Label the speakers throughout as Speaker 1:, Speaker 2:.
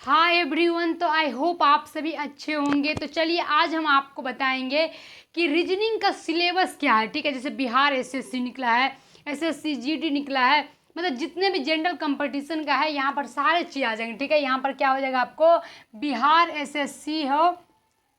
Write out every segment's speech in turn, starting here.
Speaker 1: Hi everyone, तो I hope आप सभी अच्छे होंगे। तो चलिए आज हम आपको बताएंगे कि रीजनिंग का सिलेबस क्या है। ठीक है, जैसे बिहार एसएससी निकला है, एसएससी जीडी निकला है, मतलब जितने भी जनरल कंपटीशन का है यहाँ पर सारे चीज़ आ जाएंगे। ठीक है, यहाँ पर क्या हो जाएगा, आपको बिहार एसएससी हो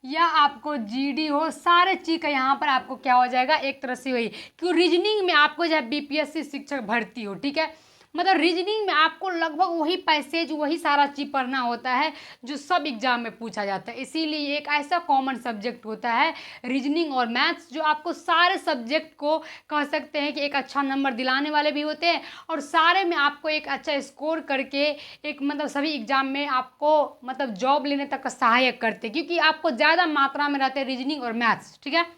Speaker 1: या आपको जीडी हो, सारे चीज़ का यहाँ पर आपको क्या हो जाएगा, एक तरह से वही। क्यों, रीजनिंग में आपको जो है बीपीएससी शिक्षक भर्ती हो, ठीक है, मतलब रीजनिंग में आपको लगभग वही पैसेज वही सारा चीज़ पढ़ना होता है जो सब एग्जाम में पूछा जाता है। इसीलिए एक ऐसा कॉमन सब्जेक्ट होता है रीजनिंग और मैथ्स, जो आपको सारे सब्जेक्ट को कह सकते हैं कि एक अच्छा नंबर दिलाने वाले भी होते हैं, और सारे में आपको एक अच्छा स्कोर करके एक मतलब सभी एग्जाम में आपको मतलब जॉब लेने तक का सहायक करते हैं, क्योंकि आपको ज़्यादा मात्रा में रहते हैं रीजनिंग और मैथ्स। ठीक है,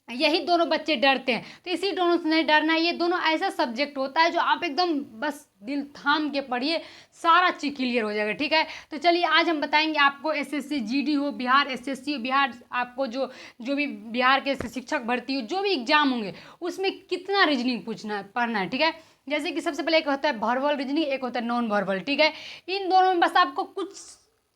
Speaker 1: यही दोनों बच्चे डरते हैं, तो इसी दोनों से नहीं डरना है। ये दोनों ऐसा सब्जेक्ट होता है जो आप एकदम बस दिल थाम के पढ़िए, सारा चीज़ क्लियर हो जाएगा। ठीक है, तो चलिए आज हम बताएंगे आपको एसएससी जीडी हो, बिहार एसएससी हो, बिहार आपको जो जो भी बिहार के शिक्षक भर्ती हो, जो भी एग्जाम होंगे उसमें कितना रीजनिंग पूछना है, पढ़ना है। ठीक है, जैसे कि सबसे पहले एक होता है वर्बल रीजनिंग, एक होता है नॉन वर्बल। ठीक है, इन दोनों में बस आपको कुछ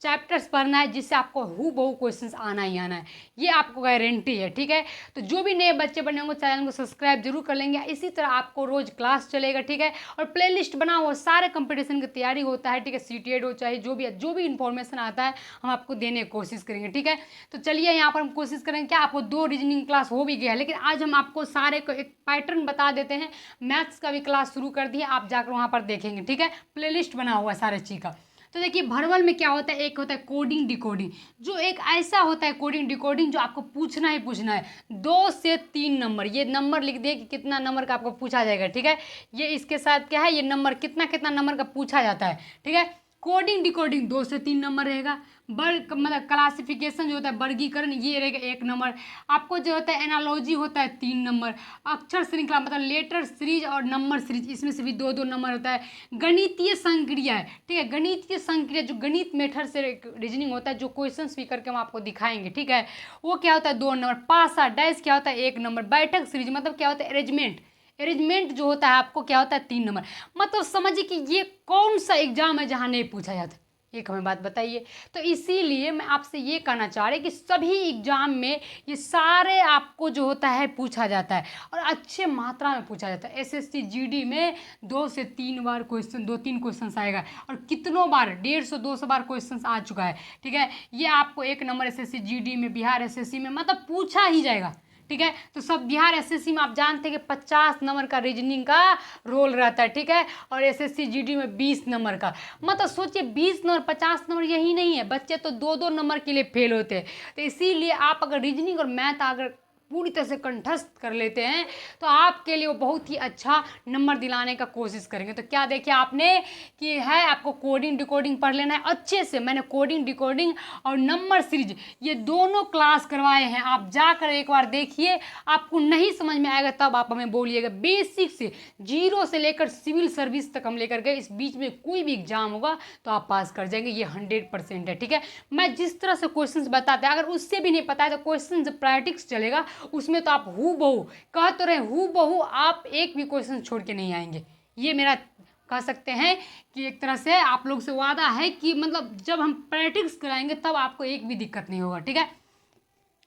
Speaker 1: चैप्टर्स पढ़ना है जिससे आपको हु बहु क्वेश्चंस आना ही आना है, ये आपको गारंटी है। ठीक है, तो जो भी नए बच्चे बने होंगे चैनल को सब्सक्राइब जरूर कर लेंगे। इसी तरह आपको रोज क्लास चलेगा। ठीक है, और प्लेलिस्ट बना हुआ सारे कंपटीशन की तैयारी होता है। ठीक है, सीटेड हो चाहे जो भी इंफॉर्मेशन आता है हम आपको देने की कोशिश करेंगे। ठीक है, तो चलिए यहाँ पर हम कोशिश करेंगे क्या, आपको 2 रीजनिंग क्लास हो भी गया है, लेकिन आज हम आपको सारे को एक पैटर्न बता देते हैं। मैथ्स का भी क्लास शुरू कर दिया, आप जाकर वहाँ पर देखेंगे। ठीक है, प्लेलिस्ट बना हुआ है सारे चीज़ का। तो देखिए वर्बल में क्या होता है, एक होता है कोडिंग डिकोडिंग, जो एक ऐसा होता है कोडिंग डिकोडिंग जो आपको पूछना ही पूछना है। 2 से 3 नंबर, ये नंबर लिख दिए कि कितना नंबर का आपको पूछा जाएगा। ठीक है, ये इसके साथ क्या है, ये नंबर कितना कितना नंबर का पूछा जाता है। ठीक है, कोडिंग डिकोडिंग 2 से 3 नंबर रहेगा। वर्ग मतलब क्लासिफिकेशन जो होता है वर्गीकरण, ये रहेगा 1 नंबर। आपको जो होता है एनालॉजी होता है 3 नंबर। अक्षर श्रृंखला मतलब लेटर सीरीज और नंबर सीरीज, इसमें से भी 2 नंबर होता है। गणितीय संक्रिया है, ठीक है, गणितीय संक्रिया जो गणित मेथड से रीजनिंग होता है, जो क्वेश्चन भी करके हम आपको दिखाएंगे। ठीक है, वो क्या होता है 2 नंबर। पासा डैश क्या होता है 1 नंबर। बैठक सीरीज मतलब क्या होता है अरेंजमेंट, अरेंजमेंट जो होता है आपको क्या होता है 3 नंबर। मतलब समझिए कि ये कौन सा एग्जाम है जहाँ नहीं पूछा जाता, एक हमें बात बताइए। तो इसीलिए मैं आपसे ये कहना चाह रही कि सभी एग्जाम में ये सारे आपको जो होता है पूछा जाता है, और अच्छे मात्रा में पूछा जाता है। एसएससी जीडी में 2 से 3 बार क्वेश्चन, 2-3 क्वेश्चन आएगा, और कितनों बार 150-200 बार क्वेश्चन आ चुका है। ठीक है, ये आपको 1 नंबर एसएससी जीडी में, बिहार एसएससी में मतलब पूछा ही जाएगा। ठीक है, तो सब बिहार एसएससी में आप जानते हैं कि 50 नंबर का रीजनिंग का रोल रहता है। ठीक है, और एसएससी जीडी में 20 नंबर का। मतलब सोचिए 20 नंबर 50 नंबर, यही नहीं है, बच्चे तो 2-2 नंबर के लिए फेल होते हैं। तो इसीलिए आप अगर रीजनिंग और मैथ अगर पूरी तरह से कंठस्थ कर लेते हैं तो आपके लिए वो बहुत ही अच्छा नंबर दिलाने का कोशिश करेंगे। तो क्या देखिए आपने कि है आपको कोडिंग डिकोडिंग पढ़ लेना है अच्छे से। मैंने कोडिंग डिकोडिंग और नंबर सीरीज ये दोनों क्लास करवाए हैं, आप जाकर एक बार देखिए। आपको नहीं समझ में आएगा तब आप हमें बोलिएगा। बेसिक से 0 से लेकर सिविल सर्विस तक हम लेकर गए, इस बीच में कोई भी एग्जाम होगा तो आप पास कर जाएंगे, ये 100% है। ठीक है, मैं जिस तरह से क्वेश्चन बताते हैं, अगर उससे भी नहीं पता है तो क्वेश्चन जब प्रैक्टिस चलेगा उसमें तो आप हु बहू कह तो रहे, हु बहू आप एक भी क्वेश्चन छोड़ के नहीं आएंगे। ये मेरा कह सकते हैं कि एक तरह से आप लोग से वादा है कि मतलब जब हम प्रैक्टिस कराएंगे तब आपको एक भी दिक्कत नहीं होगा। ठीक है,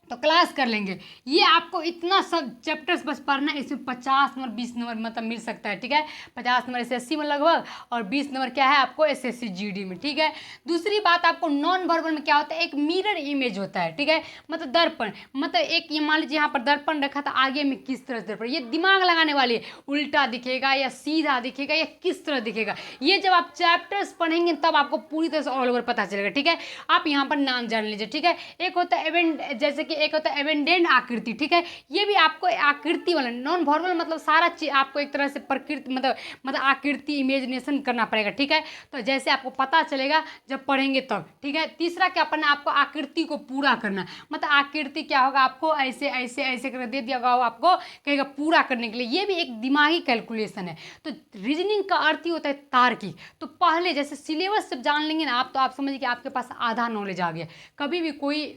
Speaker 1: तो क्लास कर लेंगे। ये आपको इतना सब चैप्टर्स बस पढ़ना है, इसमें 50 नंबर 20 नंबर मतलब मिल सकता है। ठीक है, 50 नंबर एसएससी में लगभग, और 20 नंबर क्या है आपको एसएससी जीडी में। ठीक है, दूसरी बात आपको नॉन वर्बल में क्या होता है, एक मिरर इमेज होता है। ठीक है, मतलब दर्पण, मतलब एक ये मान लीजिए यहाँ पर दर्पण रखा था, आगे में किस तरह से दर्पण, ये दिमाग लगाने वाली है, उल्टा दिखेगा या सीधा दिखेगा या किस तरह दिखेगा। ये जब आप चैप्टर्स पढ़ेंगे तब आपको पूरी तरह से ऑल ओवर पता चलेगा। ठीक है, आप यहाँ पर नाम जान लीजिए। ठीक है, एक होता है इवेंट, जैसे कि एक होता है एवेंडेंट आकृति। ठीक है, ये भी आपको आकृति वाला, नॉन फॉर्मल मतलब सारा चीज आपको एक तरह से प्रकृति मतलब आकृति इमेजिनेशन करना पड़ेगा। ठीक है, तो जैसे आपको पता चलेगा जब पढ़ेंगे तब। ठीक है, तीसरा क्या पढ़ना, आपको आकृति को पूरा करना, मतलब आकृति क्या होगा, आपको ऐसे ऐसे ऐसे कर दे दिया होगा, आपको कहेगा पूरा करने के लिए। ये भी एक दिमागी कैलकुलेशन है। तो रीजनिंग का अर्थ ही होता है तार्किक। तो पहले जैसे सिलेबस जब जान लेंगे ना आप, तो आप समझिए कि आपके पास आधा नॉलेज आ गया। कभी भी कोई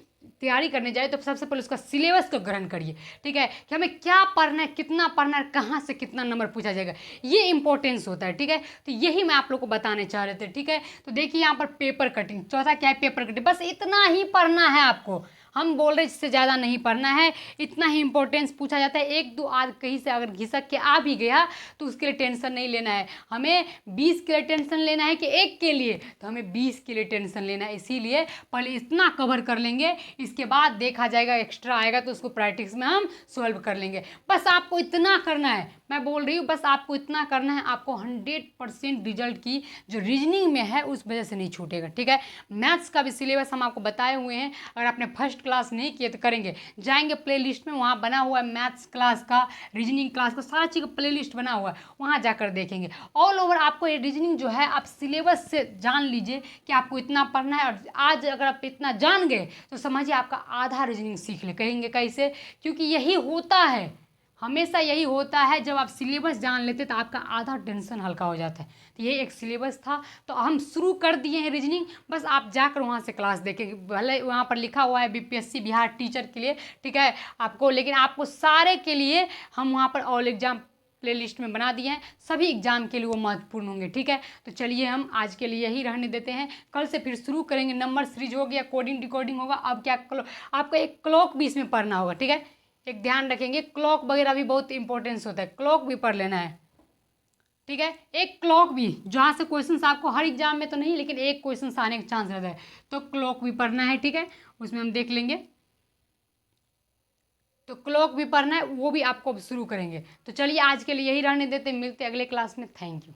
Speaker 1: तैयारी करने जाए तो सबसे पहले उसका सिलेबस को ग्रहण करिए, ठीक है, कि हमें क्या पढ़ना है, कितना पढ़ना है, कहाँ से कितना नंबर पूछा जाएगा, ये इंपॉर्टेंस होता है, ठीक है। तो यही मैं आप लोग को बताने चाह रहे थे, ठीक है। तो देखिए यहाँ पर पेपर कटिंग, चौथा क्या है, पेपर कटिंग, बस इतना ही पढ़ना है आपको। हम बोल रहे इससे ज़्यादा नहीं पढ़ना है, इतना ही इंपॉर्टेंस पूछा जाता है। एक दो आज कहीं से अगर घिसक के आ भी गया तो उसके लिए टेंशन नहीं लेना है, हमें 20 के लिए टेंशन लेना है कि एक के लिए, तो हमें 20 के लिए टेंशन लेना है। इसीलिए पहले इतना कवर कर लेंगे, इसके बाद देखा जाएगा, एक्स्ट्रा आएगा तो उसको प्रैक्टिस में हम सॉल्व कर लेंगे। बस आपको इतना करना है, मैं बोल रही हूँ बस आपको इतना करना है, आपको 100% रिजल्ट की जो रीजनिंग में है उस वजह से नहीं छूटेगा, ठीक है। मैथ्स का भी सिलेबस हम आपको बताए हुए हैं, अगर आपने फर्स्ट क्लास नहीं किए तो करेंगे, जाएंगे प्ले लिस्ट में, वहाँ बना हुआ है मैथ्स क्लास का, रीजनिंग क्लास का, सारा चीज़ का प्ले लिस्ट बना हुआ है, वहाँ जाकर देखेंगे। ऑल ओवर आपको ये रीजनिंग जो है आप सिलेबस से जान लीजिए कि आपको इतना पढ़ना है, और आज अगर आप इतना जान गए तो समझिए आपका आधा रीजनिंग सीख ले। कहेंगे कैसे, क्योंकि यही होता है, हमेशा यही होता है, जब आप सिलेबस जान लेते तो आपका आधा टेंशन हल्का हो जाता है। तो ये एक सिलेबस था, तो हम शुरू कर दिए हैं रीजनिंग, बस आप जाकर वहाँ से क्लास देखेंगे। भले वहाँ पर लिखा हुआ है बीपीएससी बिहार टीचर के लिए, ठीक है आपको, लेकिन आपको सारे के लिए हम वहाँ पर ऑल एग्जाम प्ले लिस्ट में बना दिए हैं, सभी एग्जाम के लिए वो महत्वपूर्ण होंगे, ठीक है। तो चलिए हम आज के लिए यही रहने देते हैं, कल से फिर शुरू करेंगे। नंबर सीरीज हो गया, कोडिंग डिकोडिंग होगा, अब क्या आपको एक क्लॉक भी इसमें पढ़ना होगा, ठीक है। एक ध्यान रखेंगे, क्लॉक वगैरह भी बहुत इंपॉर्टेंस होता है, क्लॉक भी पढ़ लेना है, ठीक है। एक क्लॉक भी जहाँ से क्वेश्चन आपको हर एग्जाम में तो नहीं, लेकिन एक क्वेश्चन आने का चांस रहता है, तो क्लॉक भी पढ़ना है, ठीक है, उसमें हम देख लेंगे। तो क्लॉक भी पढ़ना है, वो भी आपको अब शुरू करेंगे। तो चलिए आज के लिए यही रहने देते, मिलते अगले क्लास में, थैंक यू।